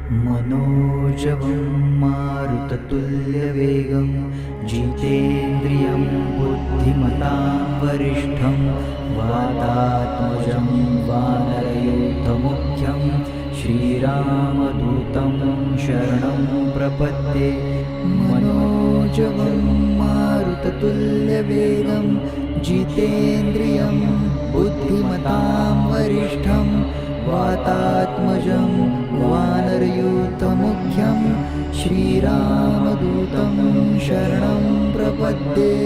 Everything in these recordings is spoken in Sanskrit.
मनोजवं मारुततुल्यवेगं जितेन्द्रियं बुद्धिमतां वरिष्ठं वातात्मजं वानरयूथमुख्यं श्रीरामदूतं शरणं प्रपद्ये। मनोजवं मारुततुल्यवेगं जितेन्द्रियं बुद्धिमतां वरिष्ठं वातात्मजं वानरयूथमुख्यं श्रीरामदूतं शरणं प्रपद्ये।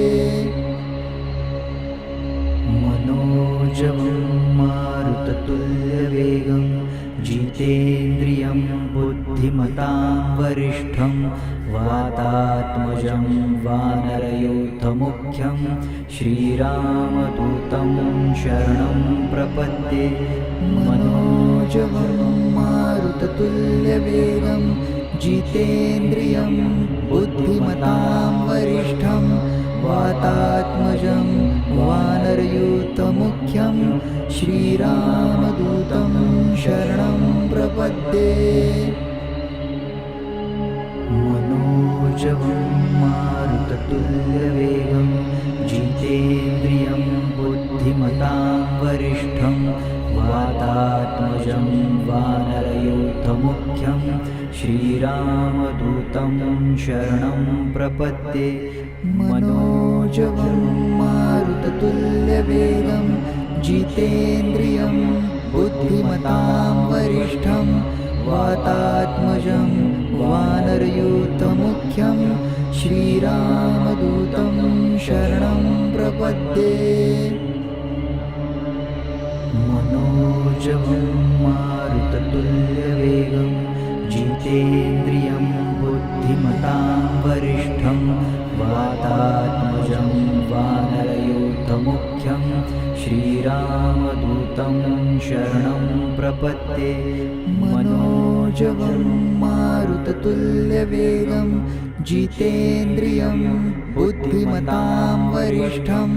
मनोजवं मारुततुल्यवेगं जितेन्द्रियं बुद्धिमतां वरिष्ठं वातात्मजं वानरयूथमुख्यं श्रीरामदूतं शरणं प्रपद्ये। मनोजवं मारुततुल्यवेगं जितेन्द्रियं बुद्धिमतां वरिष्ठं वातात्मजं वानरयूथमुख्यं श्रीरामदूतं शरणं प्रपद्ये। मनोजवं मारुततुल्यवेगं जितेन्द्रियं बुद्धिमतां वरिष्ठं वातात्मजं वानरयूथमुख्यं श्रीरामदूतं शरणं प्रपद्ये। मनोजवं मारुततुल्यवेगं जितेन्द्रियं बुद्धिमतां वरिष्ठं वातात्मजं वानरयूथमुख्यं श्रीरामदूतं शरणं प्रपद्ये। मनोजवं मारुततुल्यवेगं जितेन्द्रियं बुद्धिमतां वरिष्ठं वातात्मजं वानरयूथमुख्यं श्रीरामदूतं शरणं प्रपद्ये। मनोजवं मारुततुल्यवेगं जितेन्द्रियं बुद्धिमतां वरिष्ठं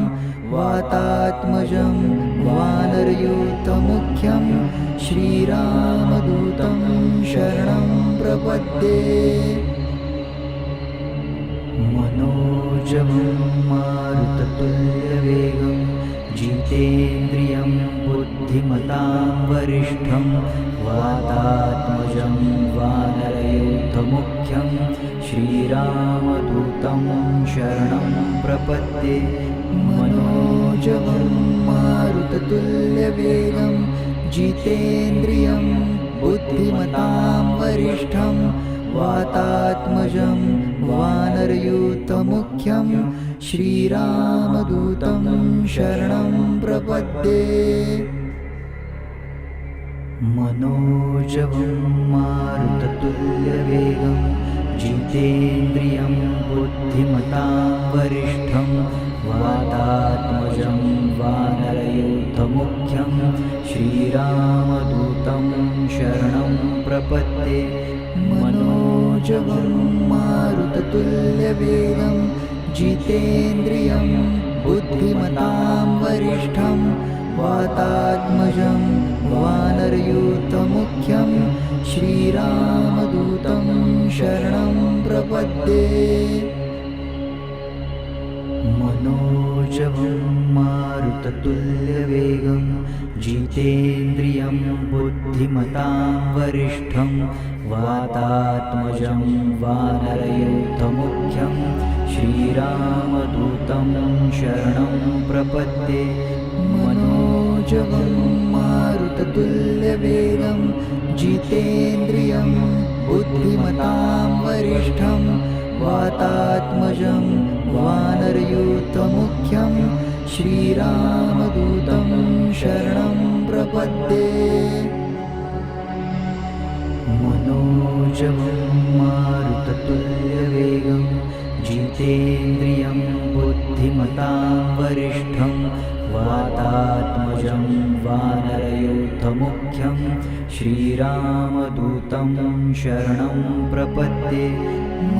वातात्मजं वानरयूथमुख्यं श्रीरामदूतं शरणं प्रपद्ये। मनोजवं मारुततुल्यवेगं जितेन्द्रियं बुद्धिमतां वरिष्ठं वातात्मजं वानरयूथमुख्यं श्रीरामदूतं शरणं प्रपद्ये। मनोजवं मारुततुल्यवेगं जितेन्द्रियं बुद्धिमतां वरिष्ठं वातात्मजं वानरयूथमुख्यं श्रीरामदूतं शरणं प्रपद्ये। मनोजवं मारुततुल्यवेगं जितेन्द्रियं बुद्धिमतां वरिष्ठं वातात्मजं वानरयूथमुख्यं श्रीरामदूतं शरणं प्रपद्ये। मनोजवं मारुततुल्यवेगं जितेन्द्रियं बुद्धिमतां वरिष्ठं वातात्मजं वानरयूथमुख्यं श्रीरामदूतं शरणं प्रपद्ये। मनोजवं मारुततुल्यवेगं जितेन्द्रियं बुद्धिमतां वरिष्ठं वातात्मजं वानरयूथमुख्यं श्रीरामदूतं शरणं प्रपद्ये। मनोजवं मारुततुल्यवेगं जितेन्द्रियं बुद्धिमतां वरिष्ठं वातात्मजं वानरयूथमुख्यं श्रीरामदूतं शरणं प्रपद्ये। मनोजवं मारुततुल्यवेगं जितेन्द्रियं बुद्धिमतां वरिष्ठं वातात्मजं वानरयूथमुख्यं श्रीरामदूतं शरणं प्रपद्ये।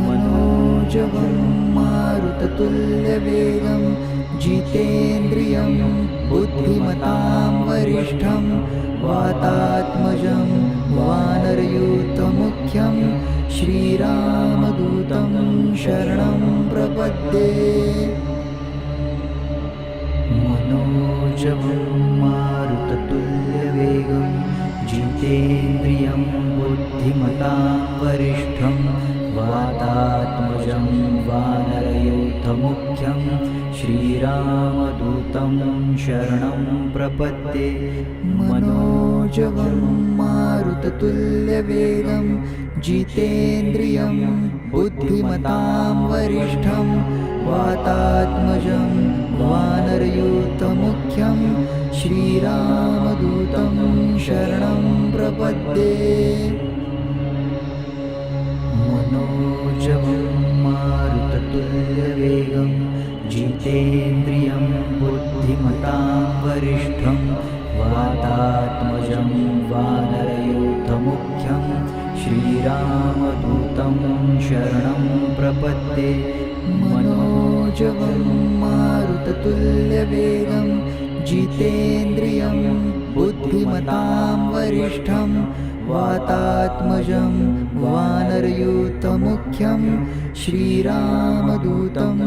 मनोजवं मारुततुल्यवेगं जितेन्द्रियं बुद्धिमतां वरिष्ठं वातात्मजं वानरयूथमुख्यं श्रीरामदूतमुख्यं श्रीरामदूतं शरणं प्रपद्ये मनोजवं मारुततुल्यवेगं जितेन्द्रियं बुद्धिमतां वरिष्ठं वातात्मजं वानरयूथमुख्यं श्रीरामदूतं शरणं प्रपद्ये मनोजवं मारुततुल्यवेगं जितेन्द्रियं बुद्धिमतां वरिष्ठं वातात्मजं वानरयूथमुख्यं श्रीरामदूतं शरणं प्रपद्ये मनोजवं मारुततुल्यवेगं जितेन्द्रियं बुद्धिमतां वरिष्ठं वातात्मजं वानरयूथमुख्यं श्रीरामदूतं शरणं प्रपद्ये मनोजवं मारुततुल्यवेगं जितेन्द्रियं बुद्धिमतां वरिष्ठं वातात्मजं वानरयूथमुख्यं श्रीरामदूतं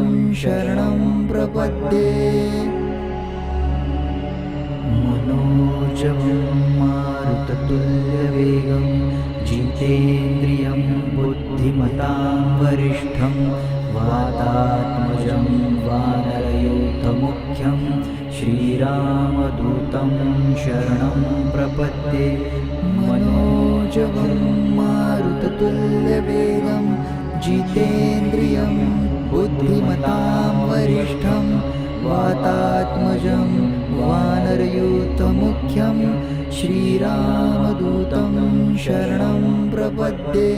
शरणं प्रपद्ये मनोजवं मारुततुल्यवेगं जितेन्द्रियं बुद्धिमतां वरिष्ठं वातात्मजं वानरयूथमुख्यं श्रीरामदूतं शरणं प्रपद्ये मनोजवं मारुततुल्यवेगं जितेन्द्रियं बुद्धिमतां वरिष्ठं वातात्मजं वानरयूथमुख्यं श्रीरामदूतं शरणं प्रपद्ये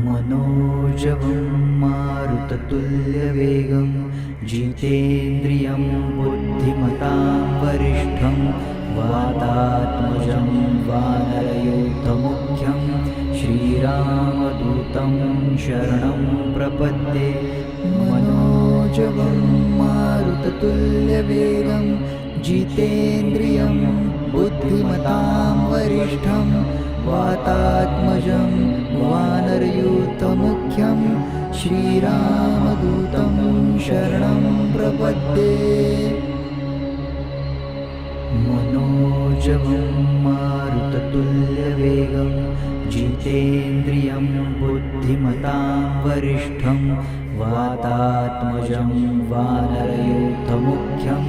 मनोजवं मारुततुल्यवेगं जितेन्द्रियं बुद्धिमतां वरिष्ठं वातात्मजं वानरयूथमुख्यं श्रीरामदूतं शरणं प्रपद्ये मनोजवं मारुततुल्यवेगं जितेन्द्रियं बुद्धिमतां वरिष्ठं वातात्मजं वानरयूथमुख्यं श्रीरामदूतं शरणं प्रपद्ये मनोजवं मारुततुल्यवेगं जितेन्द्रियं बुद्धिमतां वरिष्ठं वातात्मजं वानरयूथमुख्यं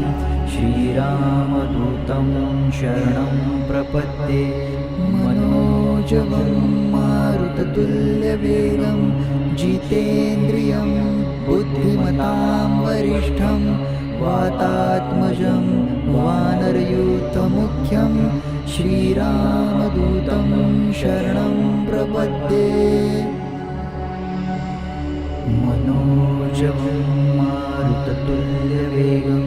श्रीरामदूतं शरणं प्रपद्ये मनोजवं मारुततुल्यवेगं जितेन्द्रियं बुद्धिमतां वरिष्ठं वातात्मजं वानरयूथमुख्यं श्रीरामदूतं शरणं प्रपद्ये मनोजवं मारुततुल्यवेगं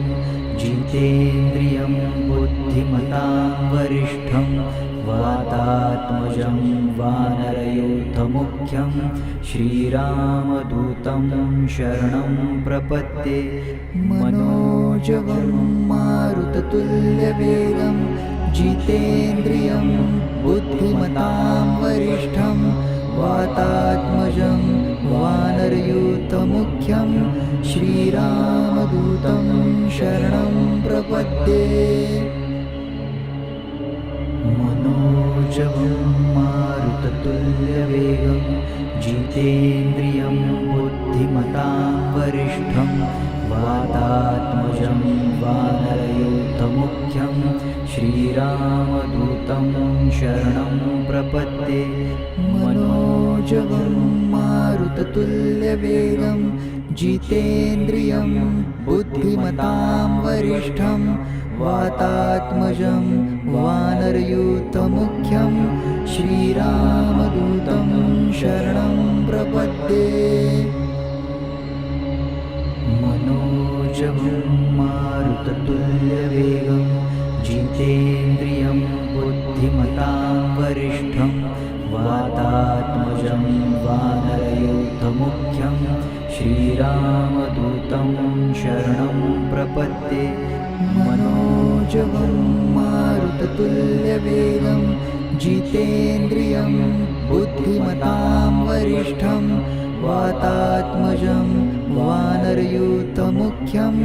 जितेन्द्रियं बुद्धिमतां वरिष्ठं वातात्मजं वानरयूथमुख्यं श्रीरामदूतं शरणं प्रपद्ये मनोजवं मारुततुल्यवेगं जितेन्द्रियं बुद्धिमतां वरिष्ठं वातात्मजं वानरयूथमुख्यं श्रीरामदूतं शरणं प्रपद्ये मनोजवं मारुततुल्यवेगं जितेन्द्रियं बुद्धिमतां वरिष्ठं वातात्मजं वानरयूथमुख्यं श्रीरामदूतं शरणं प्रपद्ये मनोजवं मारुततुल्यवेगं जितेन्द्रियं बुद्धिमतां वरिष्ठं वातात्मजं वानरयूथमुख्यं श्रीरामदूतं शरणं प्रपद्ये मनोजवं मारुततुल्यवेगं जितेन्द्रियं बुद्धिमतां वरिष्ठं वातात्मजं वानरयूथमुख्यं श्रीरामदूतं शरणं प्रपद्ये मनोजवं मारुततुल्यवेगं जितेन्द्रियं बुद्धिमतां वरिष्ठं वातात्मजं वानरयूथमुख्यं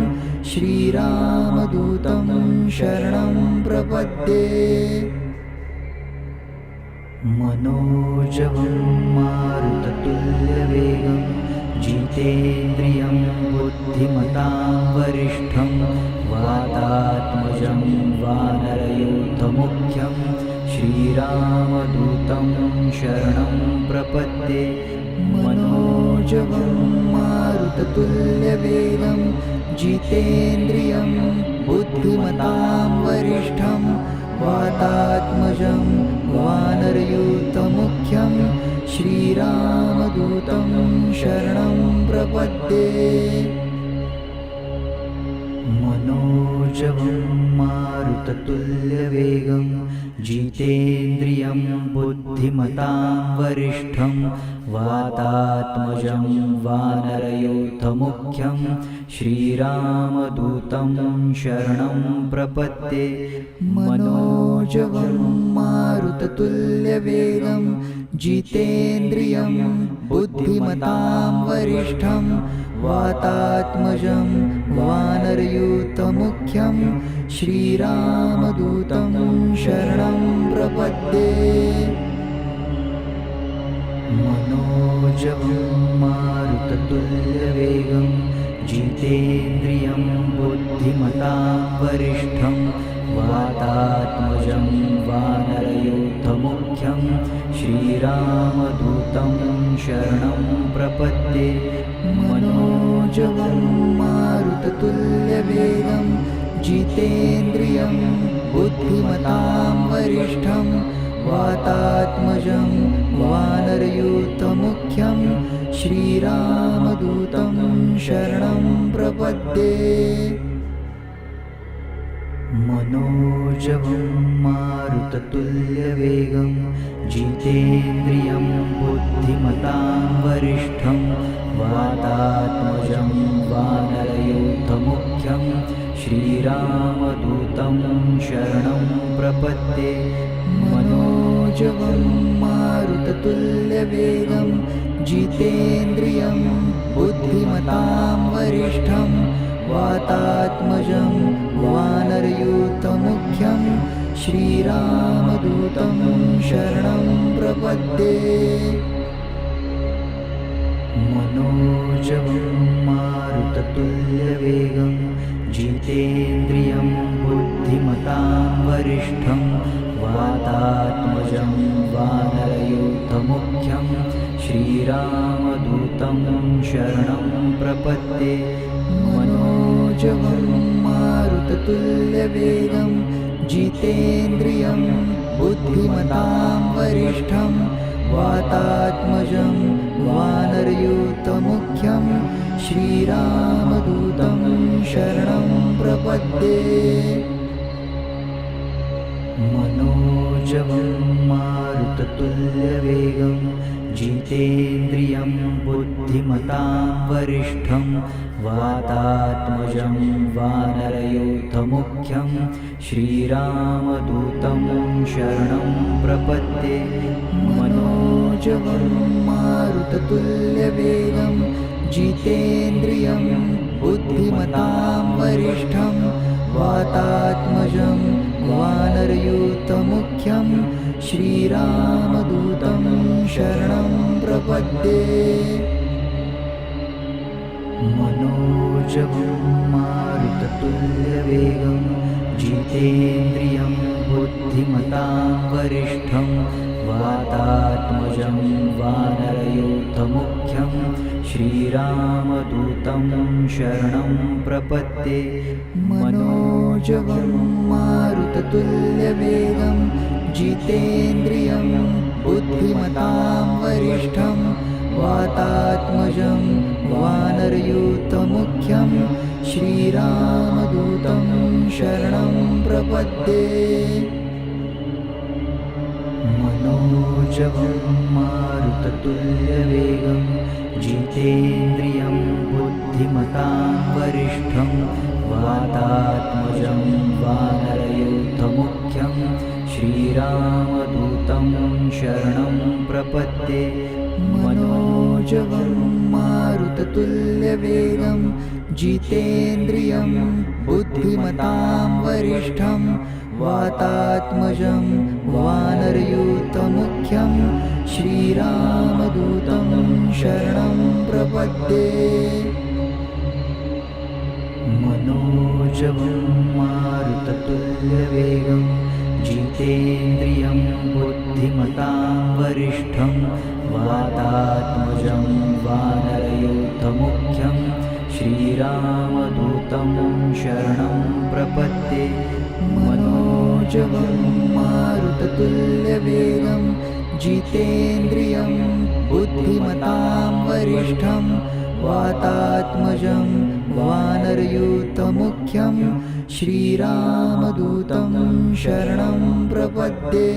श्रीरामदूतं शरणं प्रपद्ये। मनोजवं मारुततुल्यवेगं जितेन्द्रियं बुद्धिमतां वरिष्ठं वातात्मजं वानरयूथमुख्यं श्रीरामदूतं शरणं प्रपद्ये। मनोजवं मारुततुल्यवेगं जितेन्द्रियं बुद्धिमतां वरिष्ठं वातात्मजं वानरयूथमुख्यं श्रीरामदूतं शरणं प्रपद्ये। मनोजवं मारुततुल्यवेगं जितेन्द्रियं बुद्धिमतां वरिष्ठं वातात्मजं वानरयूथमुख्यं श्रीरामदूतं शरणं प्रपद्ये। मनोजवं मारुततुल्यवेगं जितेन्द्रियं बुद्धिमतां वरिष्ठं वातात्मजं वानरयूथमुख्यं श्रीरामदूतं शरणं प्रपद्ये। मनोजवं मारुततुल्यवेगं जितेन्द्रियं बुद्धिमतां वरिष्ठं वातात्मजं वानरयूथमुख्यं श्रीरामदूतं शरणं प्रपद्ये। मनोजवं मारुततुल्यवेगं जितेन्द्रियं बुद्धिमतां वरिष्ठं वातात्मजं वानरयूथमुख्यं श्रीरामदूतं शरणं प्रपद्ये। मनोजवं मारुततुल्यवेगं जितेन्द्रियं बुद्धिमतां वरिष्ठं वातात्मजं वानरयूथमुख्यं श्रीरामदूतं शरणं प्रपद्ये। मनोजवं मारुततुल्यवेगं जितेन्द्रियं बुद्धिमतां वरिष्ठं वातात्मजं वानरयूथमुख्यं श्रीरामदूतं शरणं प्रपद्ये। मनोजवं मारुततुल्यवेगं जितेन्द्रियं बुद्धिमतां वरिष्ठं वातात्मजं वानरयूथमुख्यं श्रीरामदूतं शरणं प्रपद्ये। मनोजवं मारुततुल्यवेगं जितेन्द्रियं बुद्धिमतां वरिष्ठं वातात्मजं वानरयूथमुख्यं श्रीरामदूतं शरणं प्रपद्ये। मनोजवं मारुततुल्यवेगं जितेन्द्रियं बुद्धिमतां वरिष्ठं वातात्मजं वानरयूथमुख्यं श्रीरामदूतं शरणं प्रपद्ये। मनोजवं मारुततुल्यवेगं जितेन्द्रियं बुद्धिमतां वरिष्ठं वातात्मजं वानरयूथमुख्यं श्रीरामदूतं शरणं प्रपद्ये। मनोजवं मारुततुल्यवेगं जितेन्द्रियं बुद्धिमतां वरिष्ठं वातात्मजं वानरयूथमुख्यं श्रीरामदूतं शरणं प्रपद्ये। मनोजवं मारुततुल्यवेगं जितेन्द्रियं बुद्धिमतां वरिष्ठं वातात्मजं वानरयूथमुख्यं श्रीरामदूतं शरणं प्रपद्ये। मनोजवं मारुततुल्यवेगं जितेन्द्रियं बुद्धिमतां वरिष्ठं वातात्मजं वानरयूथमुख्यं श्रीरामदूतं वानरयूथमुख्यं शरणं प्रपद्ये मनोजवं मारुततुल्यवेगं जितेन्द्रियं बुद्धिमतां वरिष्ठं वातात्मजं वानरयूथमुख्यं श्रीरामदूतं शरणं प्रपद्ये मनोजवं मारुततुल्यवेगं जितेन्द्रियं बुद्धिमतां वरिष्ठं वातात्मजं वानरयूथमुख्यं श्रीरामदूतं शरणं प्रपद्ये मनोजवं मारुततुल्यवेगं जितेन्द्रियं बुद्धिमतां वरिष्ठं वातात्मजं वानरयूथमुख्यं श्रीरामदूतं शरणं प्रपद्ये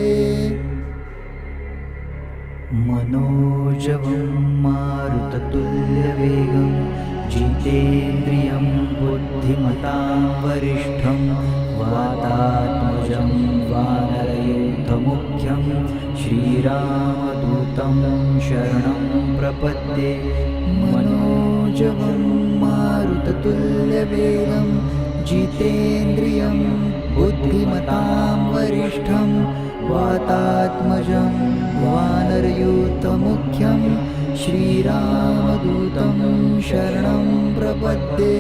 मनोजवं मारुततुल्यवेगं जितेन्द्रियं बुद्धिमतां वरिष्ठं वातात्मजं वानरयूथमुख्यं श्रीरामदूतं शरणं प्रपद्ये मनोजवं मारुततुल्यवेगं जितेन्द्रियं बुद्धिमतां वरिष्ठं वातात्मजं वानरयूथमुख्यं श्रीरामदूतं शरणं प्रपद्ये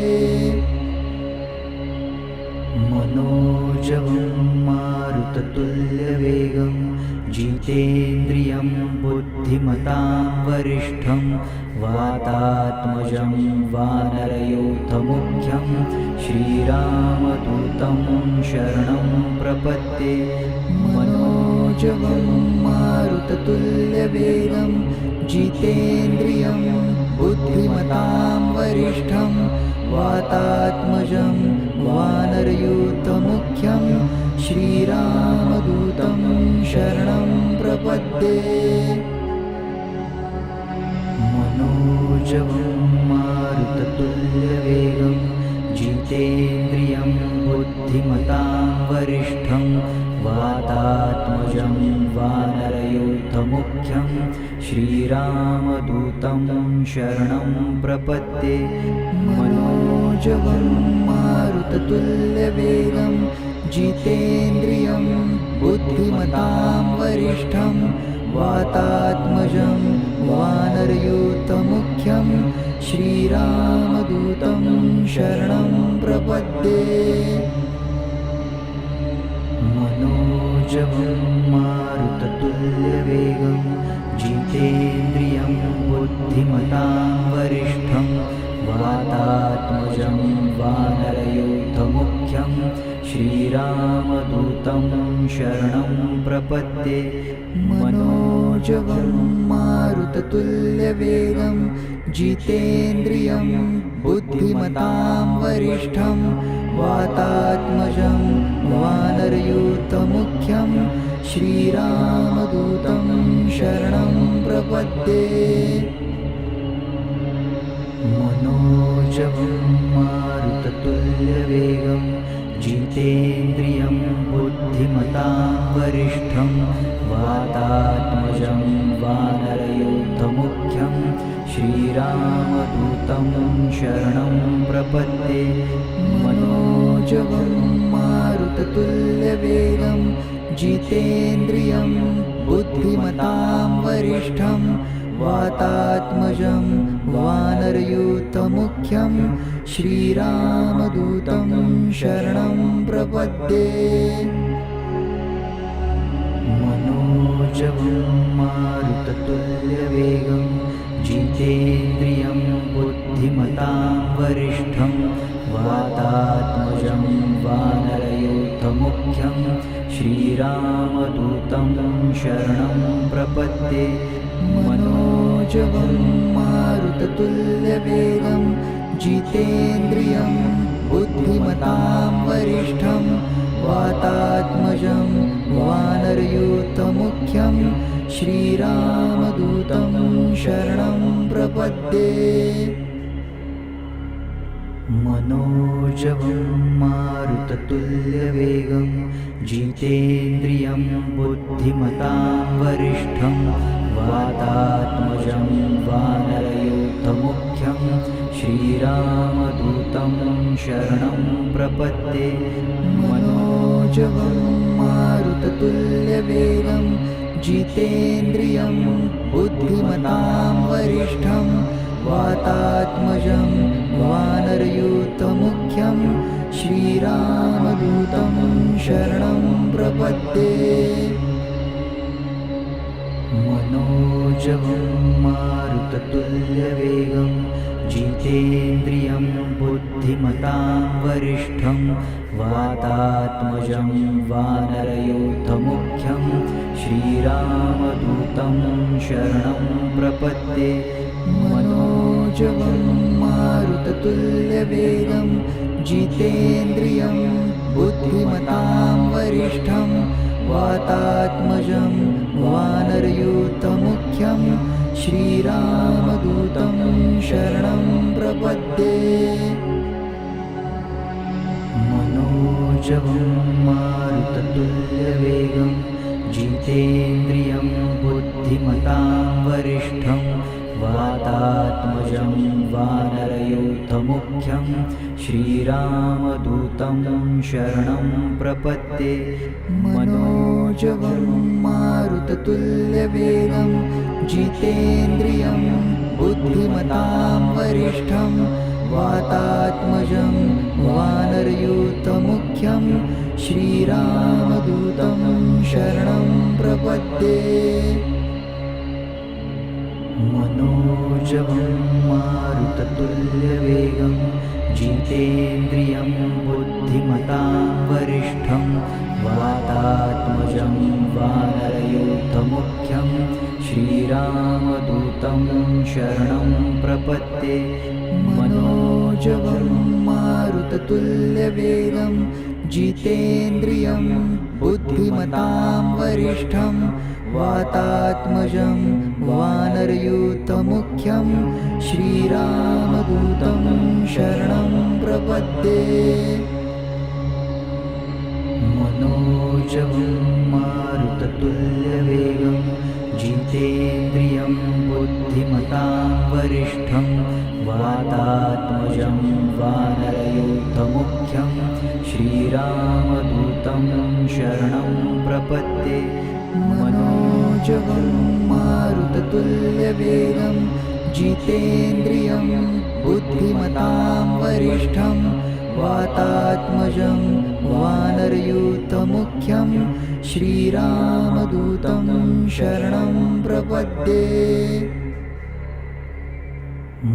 मनोजवं मारुततुल्यवेगं जितेन्द्रियं बुद्धिमतां वरिष्ठं वातात्मजं वानरयूथमुख्यं श्रीरामदूतं शरणं प्रपद्ये मनोजवं मारुततुल्यवेगं जितेन्द्रियं बुद्धिमतां वरिष्ठं वातात्मजं वानरयूथमुख्यं श्रीरामदूतं शरणं प्रपद्ये मनोजवं मारुततुल्यवेगं जितेन्द्रियं बुद्धिमतां वरिष्ठं वातात्मजं वानरयूथमुख्यं श्रीरामदूतं शरणं प्रपद्ये मनोजवं मारुततुल्यवेगं जितेन्द्रियं बुद्धिमतां वरिष्ठं वातात्मजं वानरयूथमुख्यं श्रीरामदूतं शरणं प्रपद्ये मनोजवं मारुततुल्यवेगं जितेन्द्रियं बुद्धिमतां वरिष्ठं वातात्मजं वानरयूथमुख्यं श्रीरामदूतं शरणं प्रपद्ये मनोजवं मारुततुल्यवेगं जितेन्द्रियं बुद्धिमतां वरिष्ठं वातात्मजं वानरयूथमुख्यं श्रीरामदूतं शरणं प्रपद्ये मनोजवं मारुततुल्यवेगं जितेन्द्रियं बुद्धिमतां वरिष्ठं वातात्मजं वानरयूथमुख्यं श्रीरामदूतं शरणं प्रपद्ये मनोजवं मारुततुल्यवेगं जितेन्द्रियं बुद्धिमतां वरिष्ठं वातात्मजं वानरयूथमुख्यं श्रीरामदूतं शरणं प्रपद्ये मनोजवं मारुततुल्यवेगं जितेन्द्रियं बुद्धिमतां वरिष्ठं वातात्मजं वानरयूथमुख्यं श्रीरामदूतं शरणं प्रपद्ये मनोजवं मारुततुल्यवेगं जितेन्द्रियं बुद्धिमतां वरिष्ठं वातात्मजं वानरयूथमुख्यं श्रीरामदूतं शरणं प्रपद्ये मनोजवं मारुततुल्यवेगं जितेन्द्रियं बुद्धिमतां वरिष्ठं वातात्मजं वानरयूथमुख्यं श्रीरामदूतं शरणं प्रपद्ये। मनोजवं मारुततुल्यवेगं जितेन्द्रियं बुद्धिमतां वरिष्ठं वातात्मजं वानरयूथमुख्यं श्रीरामदूतं शरणं प्रपद्ये। मनोजवं मारुततुल्यवेगं जितेन्द्रियं बुद्धिमतां वरिष्ठं वातात्मजं वानरयूथमुख्यं श्रीरामदूतं शरणं प्रपद्ये। मनोजवं मारुततुल्यवेगं जितेन्द्रियं बुद्धिमतां वरिष्ठं वातात्मजं वानरयूथमुख्यं श्रीरामदूतं शरणं प्रपद्ये। मनोजवं मारुततुल्यवेगं जितेन्द्रियं बुद्धिमतां वरिष्ठं वातात्मजं वानरयूथमुख्यं श्रीरामदूतं शरणं प्रपद्ये। मनोजवं मारुततुल्यवेगं जितेन्द्रियं बुद्धिमतां वरिष्ठं वातात्मजं वानरयूथमुख्यं श्रीरामदूतं शरणं प्रपद्ये। मनोजवं मारुततुल्यवेगं जितेन्द्रियं बुद्धिमतां वरिष्ठं वातात्मजं वानरयूथमुख्यं श्रीरामदूतं शरणं प्रपद्ये। मनोजवं मारुततुल्यवेगं जितेन्द्रियं बुद्धिमतां वरिष्ठं वातात्मजं वानरयूथमुख्यं श्रीरामदूतं शरणं प्रपद्ये। मनोजवं मारुततुल्यवेगं जितेन्द्रियं बुद्धिमतां वरिष्ठं वातात्मजं वानरयूथमुख्यं श्रीरामदूतं शरणं प्रपद्ये। मनोजवं मारुततुल्यवेगं जितेन्द्रियं बुद्धिमतां वरिष्ठं वातात्मजं वानरयूथमुख्यं श्रीरामदूतं शरणं प्रपद्ये।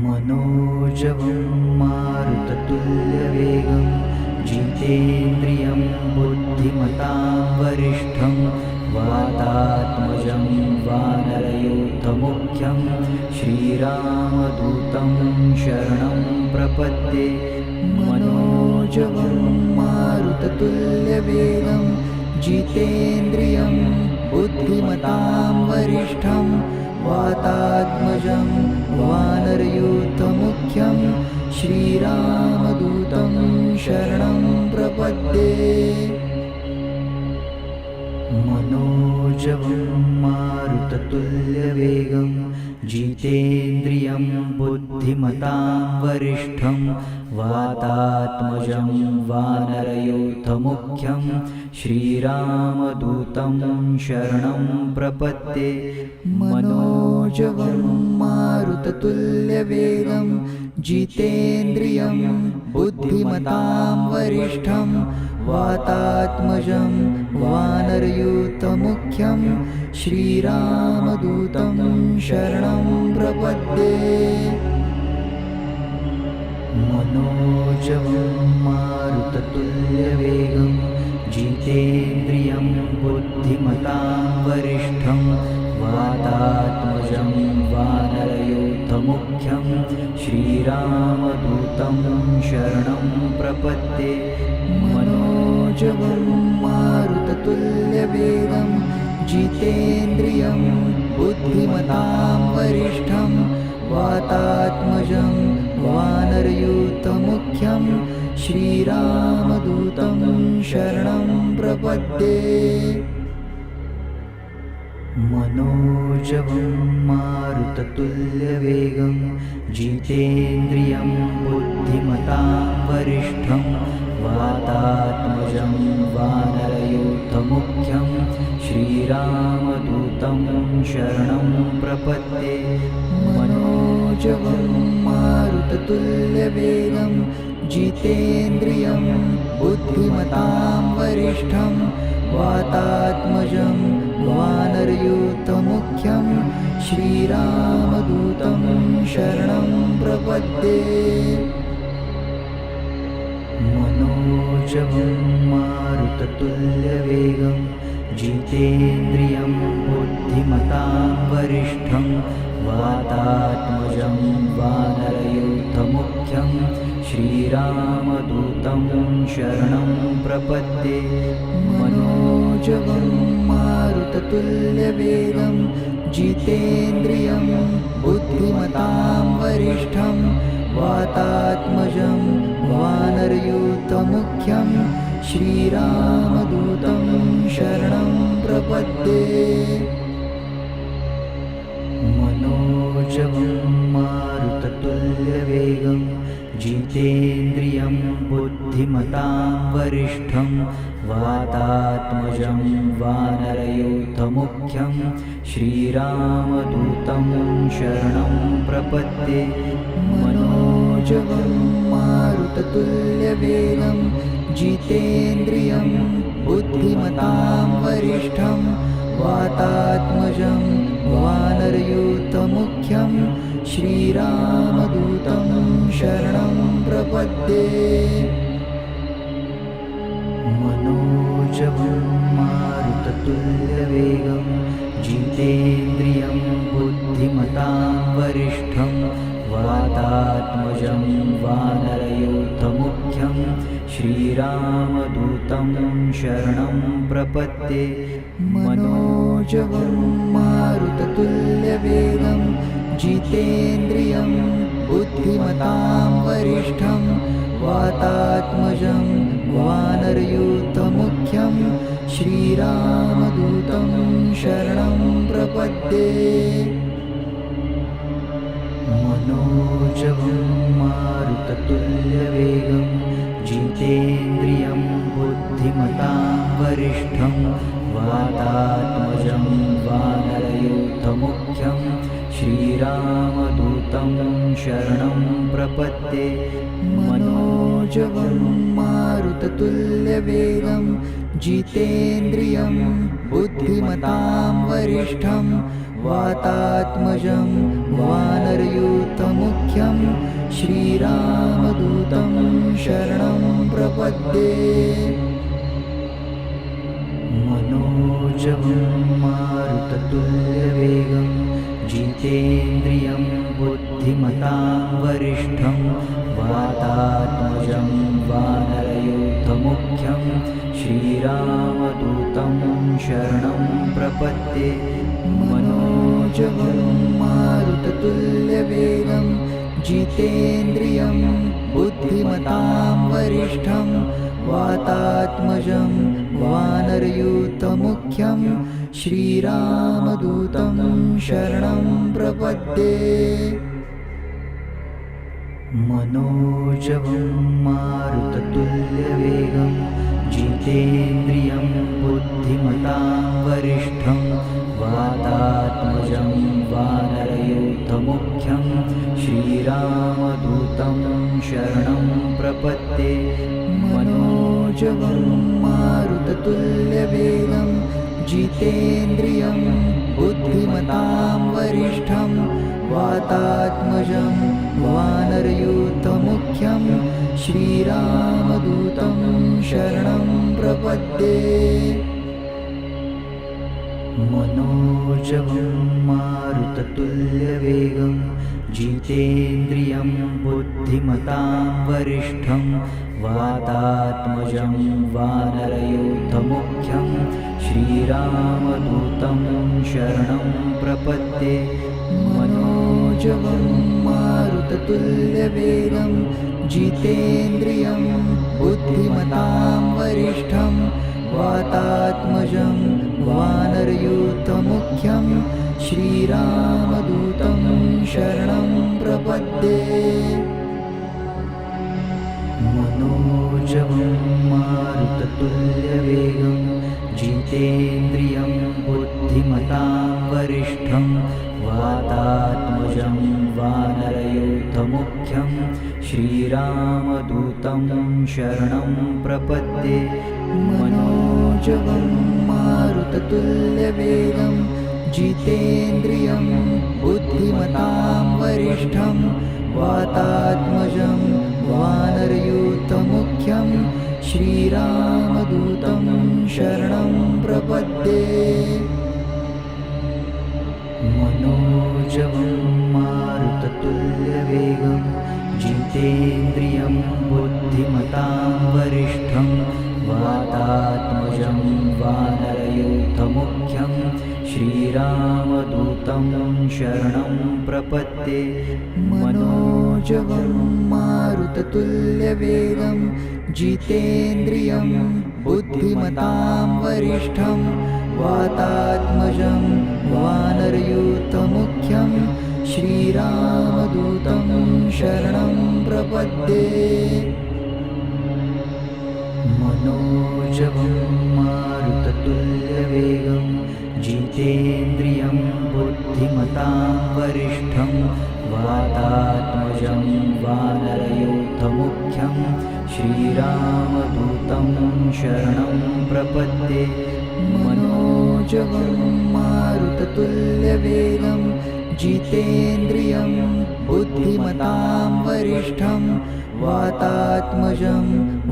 मनोजवं मारुततुल्यवेगं जितेन्द्रियं बुद्धिमतां वरिष्ठं वातात्मजं वानरयूथमुख्यं श्रीरामदूतं शरणं प्रपद्ये। मनोजवं मारुततुल्यवेगं जितेन्द्रियं बुद्धिमतां वरिष्ठं वातात्मजं वानरयूथमुख्यं श्रीरामदूतं शरणं प्रपद्ये। मनोजवं मारुततुल्यवेगं जितेन्द्रियं बुद्धिमतां वरिष्ठं वातात्मजं वानरयूथमुख्यं श्रीरामदूतं शरणं प्रपद्ये। मनोजवं मारुततुल्यवेगं जितेन्द्रियं बुद्धिमतां वरिष्ठं वातात्मजं वानरयूथमुख्यं श्रीरामदूतं शरणं प्रपद्ये। मनोजवं मारुततुल्यवेगं जितेन्द्रियं बुद्धिमतां वरिष्ठं वातात्मजं वानरयूथमुख्यं श्रीरामदूतं शरणं प्रपद्ये। मनोजवं मारुततुल्यवेगं जितेन्द्रियं बुद्धिमतां वरिष्ठं वातात्मजं वानरयूथमुख्यं श्रीरामदूतं शरणं प्रपद्ये मनोजवं मारुततुल्यवेगं जितेन्द्रियं बुद्धिमतां वरिष्ठं वातात्मजं वानरयूथमुख्यं श्रीरामदूतं शरणं प्रपद्ये मनोजवं मारुततुल्यवेगं जितेन्द्रियं बुद्धिमतां वरिष्ठं वातात्मजं वानरयूथमुख्यं श्रीरामदूतं शरणं प्रपद्ये मनोजवं मारुततुल्यवेगं जितेन्द्रियं बुद्धिमतां वरिष्ठं वातात्मजं वानरयूथमुख्यं श्रीरामदूतं शरणं प्रपद्ये मनोजवं मारुततुल्यवेगं जितेन्द्रियं बुद्धिमतां वरिष्ठं वातात्मजं वानरयूथमुख्यं श्रीरामदूतं शरणं प्रपद्ये मनोजवं मारुततुल्यवेगं जितेन्द्रियं बुद्धिमतां वरिष्ठं वातात्मजं वानरयूथमुख्यं श्रीरामदूतं शरणं प्रपद्ये मनोजवं मारुततुल्यवेगं जितेन्द्रियं बुद्धिमतां वरिष्ठं वातात्मजं वानरयूथमुख्यं श्रीरामदूतं शरणं प्रपद्ये मनोजवं मारुततुल्यवेगं जितेन्द्रियं बुद्धिमतां वरिष्ठं वातात्मजं वानरयूथमुख्यं श्रीरामदूतं शरणं प्रपद्ये मनोजवं मारुततुल्यवेगं जितेन्द्रियं बुद्धिमतां वरिष्ठं वातात्मजं वानरयूथमुख्यं श्रीरामदूतं शरणं प्रपद्ये मनोजवं मारुततुल्यवेगं जितेन्द्रियं बुद्धिमतां वरिष्ठं वातात्मजं वानरयूथमुख्यं श्रीरामदूतं शरणं प्रपद्ये मनोजवं मारुततुल्यवेगं जितेन्द्रियं बुद्धिमतां वरिष्ठं वातात्मजं वानरयूथमुख्यं श्रीरामदूतं शरणं प्रपद्ये मनोजवं मारुततुल्यवेगं जितेन्द्रियं बुद्धिमतां वरिष्ठं वातात्मजं वानरयूथमुख्यं श्रीरामदूतं शरणं प्रपद्ये मनोजवं मारुततुल्यवेगं जितेन्द्रियं बुद्धिमतां वरिष्ठं वातात्मजं वानरयूथमुख्यं श्रीरामदूतं शरणं प्रपद्ये मनोजवं मारुततुल्यवेगं जितेन्द्रियं बुद्धिमतां वरिष्ठं वातात्मजं वानरयूथमुख्यं श्रीरामदूतं शरणं प्रपद्ये मनोजवं मारुततुल्यवेगं जितेन्द्रियं बुद्धिमतां वरिष्ठं वातात्मजं वानरयूथमुख्यं श्रीरामदूतं शरणं प्रपद्ये मनोजवं मारुततुल्यवेगं जितेन्द्रियं बुद्धिमतां वरिष्ठं वातात्मजं वानरयूथमुख्यं श्रीरामदूतं शरणं प्रपद्ये मनोजवं मारुततुल्यवेगं जितेन्द्रियं बुद्धिमतां वरिष्ठं वातात्मजं वानरयूथमुख्यं श्रीरामदूतं शरणं प्रपद्ये मनोजवं मारुततुल्यवेगं जितेन्द्रियं बुद्धिमतां वरिष्ठं वातात्मजं वानरयूथमुख्यं श्रीरामदूतं शरणं प्रपद्ये मनोजवं मारुततुल्यवेगं जितेन्द्रियं बुद्धिमतां वरिष्ठं वातात्मजं वानरयूथमुख्यं श्रीरामदूतं शरणं प्रपद्ये मनोजवं मारुततुल्यवेगं जितेन्द्रियं बुद्धिमतां वरिष्ठं वातात्मजं वानरयूथमुख्यं श्रीरामदूतं शरणं प्रपद्ये मनोजवं मारुततुल्यवेगं जितेन्द्रियं बुद्धिमतां वरिष्ठं वातात्मजं वानरयूथमुख्यं श्रीरामदूतं शरणं प्रपद्ये मनोजवं मारुततुल्यवेगं जितेन्द्रियं बुद्धिमतां वरिष्ठं वातात्मजं वानरयूथमुख्यं श्रीरामदूतं शरणं प्रपद्ये मनोजवं मारुततुल्यवेगं जितेन्द्रियं बुद्धिमतां वरिष्ठं वातात्मजं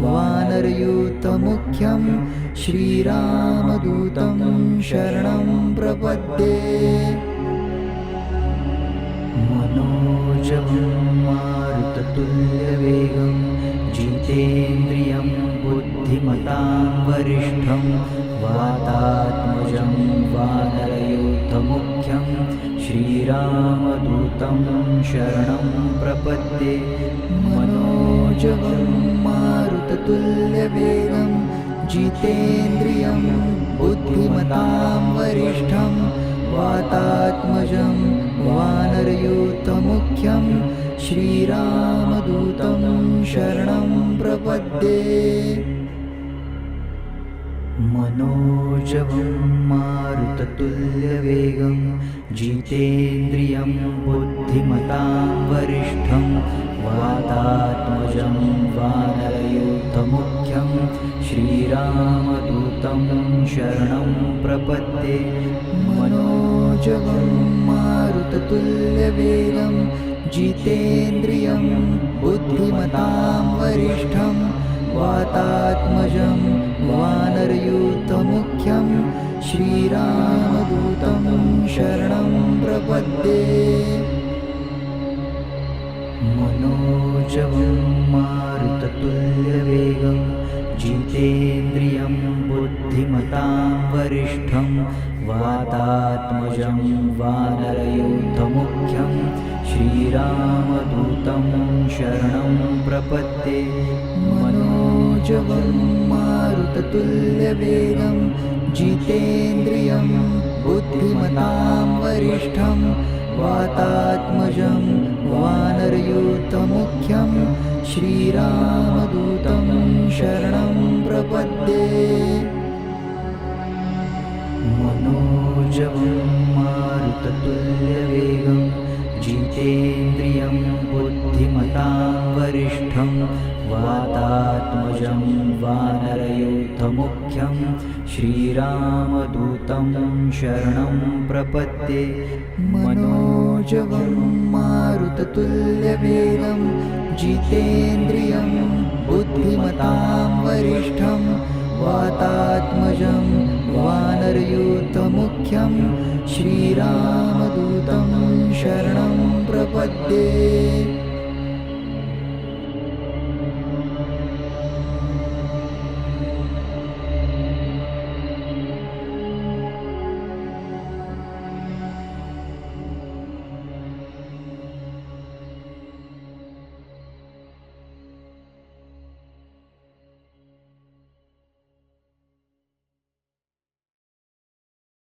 वानरयूथमुख्यं श्रीरामदूतं शरणं प्रपद्ये मनोजवं मारुततुल्यवेगं जितेन्द्रियं बुद्धिमतां वरिष्ठं वातात्मजं वानरयूथमुख्यं श्रीरामदूतं शरणं प्रपद्ये मनोजवं मारुततुल्यवेगं जितेन्द्रियं बुद्धिमतां वरिष्ठं वातात्मजं वानरयूथमुख्यं श्रीरामदूतं शरणं प्रपद्ये मनोजवं मारुततुल्यवेगं जितेन्द्रियं बुद्धिमतां वरिष्ठं वातात्मजं वानरयूथमुख्यं श्रीरामदूतं शरणं प्रपद्ये मनोजवं मारुततुल्यवेगं जितेन्द्रियं बुद्धिमतां वरिष्ठं वातात्मजं वानरयूथमुख्यं श्रीरामदूतं शरणं प्रपद्ये मनोजवं मारुततुल्यवेगं जितेन्द्रियं बुद्धिमतां वरिष्ठं वातात्मजं वानरयूथमुख्यं श्रीरामदूतं शरणं प्रपद्ये मनोजवं मारुततुल्यवेगं जितेन्द्रियं बुद्धिमतां वरिष्ठं वातात्मजं वानरयूथमुख्यं श्रीरामदूतं शरणं प्रपद्ये मनोजवं मारुततुल्यवेगं जितेन्द्रियं बुद्धिमतां वरिष्ठं वातात्मजं वानरयूथमुख्यं श्रीरामदूतं शरणं प्रपद्ये मनोजवं मारुततुल्यवेगं जितेन्द्रियं बुद्धिमतां वरिष्ठं वातात्मजं वानरयूथमुख्यं श्रीरामदूतं शरणं प्रपद्ये